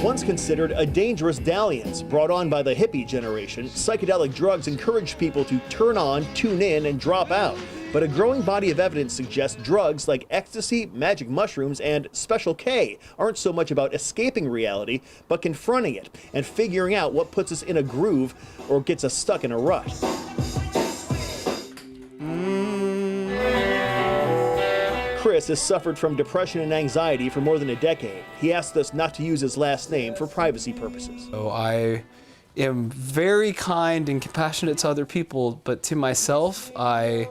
Once considered a dangerous dalliance brought on by the hippie generation, psychedelic drugs encourage people to turn on, tune in, and drop out. But a growing body of evidence suggests drugs like ecstasy, magic mushrooms, and Special K aren't so much about escaping reality, but confronting it and figuring out what puts us in a groove or gets us stuck in a rut. Chris has suffered from depression and anxiety for more than a decade. He asked us not to use his last name for privacy purposes. So I am very kind and compassionate to other people, but to myself, I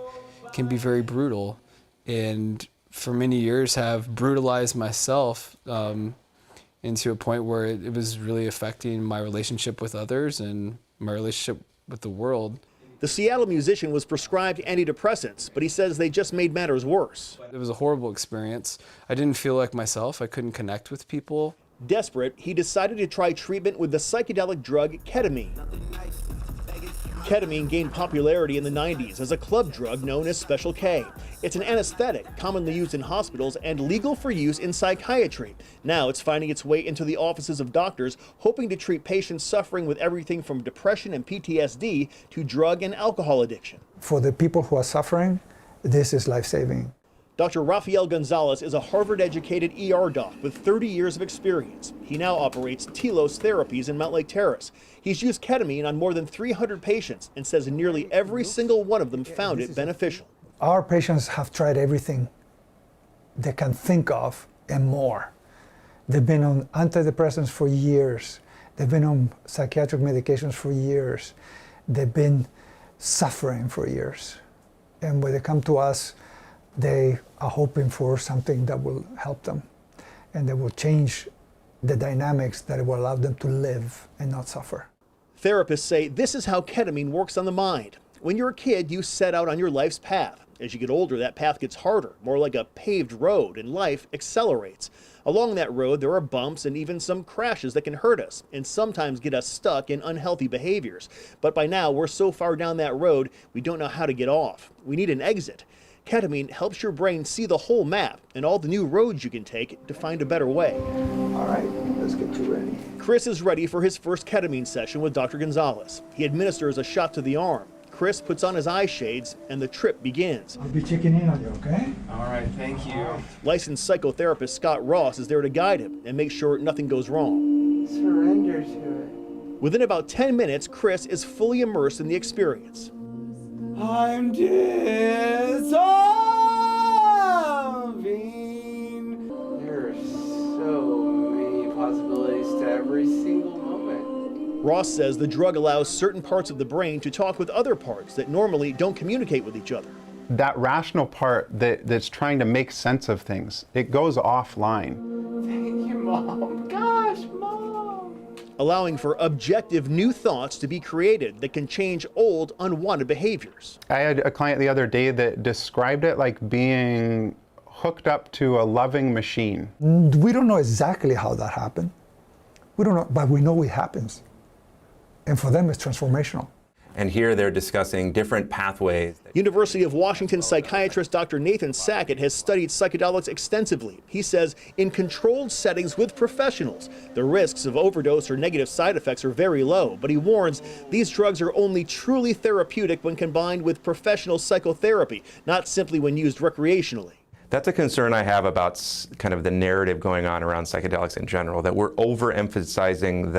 can be very brutal. And for many years have brutalized myself into a point where it was really affecting my relationship with others and my relationship with the world. The Seattle musician was prescribed antidepressants, but he says they just made matters worse. It was a horrible experience. I didn't feel like myself. I couldn't connect with people. Desperate, he decided to try treatment with the psychedelic drug ketamine. Ketamine gained popularity in the 90s as a club drug known as Special K. It's an anesthetic commonly used in hospitals and legal for use in psychiatry. Now it's finding its way into the offices of doctors, hoping to treat patients suffering with everything from depression and PTSD to drug and alcohol addiction. For the people who are suffering, this is life-saving. Dr. Rafael Gonzalez is a Harvard-educated ER doc with 30 years of experience. He now operates Telos Therapies in Mountlake Terrace. He's used ketamine on more than 300 patients and says nearly every single one of them found it beneficial. Our patients have tried everything they can think of and more. They've been on antidepressants for years. They've been on psychiatric medications for years. They've been suffering for years. And when they come to us, they are hoping for something that will help them and that will change the dynamics that will allow them to live and not suffer. Therapists say this is how ketamine works on the mind. When you're a kid, you set out on your life's path. As you get older, that path gets harder, more like a paved road, and life accelerates. Along that road, there are bumps and even some crashes that can hurt us and sometimes get us stuck in unhealthy behaviors. But by now, we're so far down that road, we don't know how to get off. We need an exit. Ketamine helps your brain see the whole map and all the new roads you can take to find a better way. All right, let's get you ready. Chris is ready for his first ketamine session with Dr. Gonzalez. He administers a shot to the arm. Chris puts on his eye shades and the trip begins. I'll be checking in on you, okay? All right, thank you. Licensed psychotherapist Scott Ross is there to guide him and make sure nothing goes wrong. Surrender to it. Within about 10 minutes, Chris is fully immersed in the experience. I'm dissolving. There are so many possibilities to every single moment. Ross says the drug allows certain parts of the brain to talk with other parts that normally don't communicate with each other. That rational part that's trying to make sense of things, it goes offline. Thank you, Mom. Gosh, Mom. Allowing for objective new thoughts to be created that can change old, unwanted behaviors. I had a client the other day that described it like being hooked up to a loving machine. We don't know exactly how that happened. We don't know, but we know it happens. And for them, it's transformational. And here they're discussing different pathways. University of Washington psychiatrist Dr. Nathan Sackett has studied psychedelics extensively. He says in controlled settings with professionals, the risks of overdose or negative side effects are very low. But he warns these drugs are only truly therapeutic when combined with professional psychotherapy, not simply when used recreationally. That's a concern I have about kind of the narrative going on around psychedelics in general, that we're overemphasizing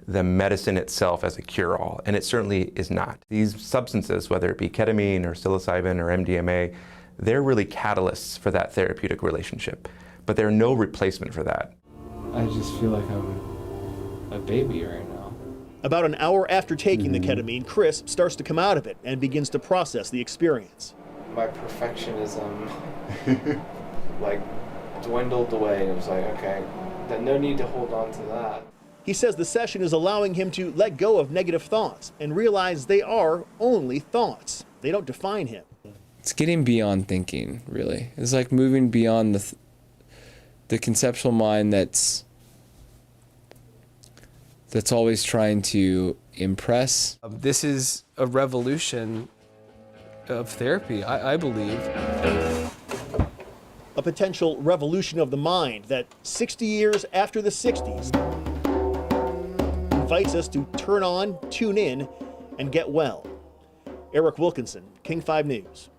the medicine itself as a cure-all, and it certainly is not. These substances, whether it be ketamine or psilocybin or MDMA, they're really catalysts for that therapeutic relationship, but they're no replacement for that. I just feel like I'm a baby right now. About an hour after taking the ketamine, Chris starts to come out of it and begins to process the experience. My perfectionism like dwindled away. It was like, okay, then no need to hold on to that. He says the session is allowing him to let go of negative thoughts and realize they are only thoughts. They don't define him. It's getting beyond thinking, really. It's like moving beyond the conceptual mind that's always trying to impress. This is a revolution of therapy, I believe. A potential revolution of the mind that 60 years after the 60s, invites us to turn on, tune in, and get well. Eric Wilkinson, King 5 News.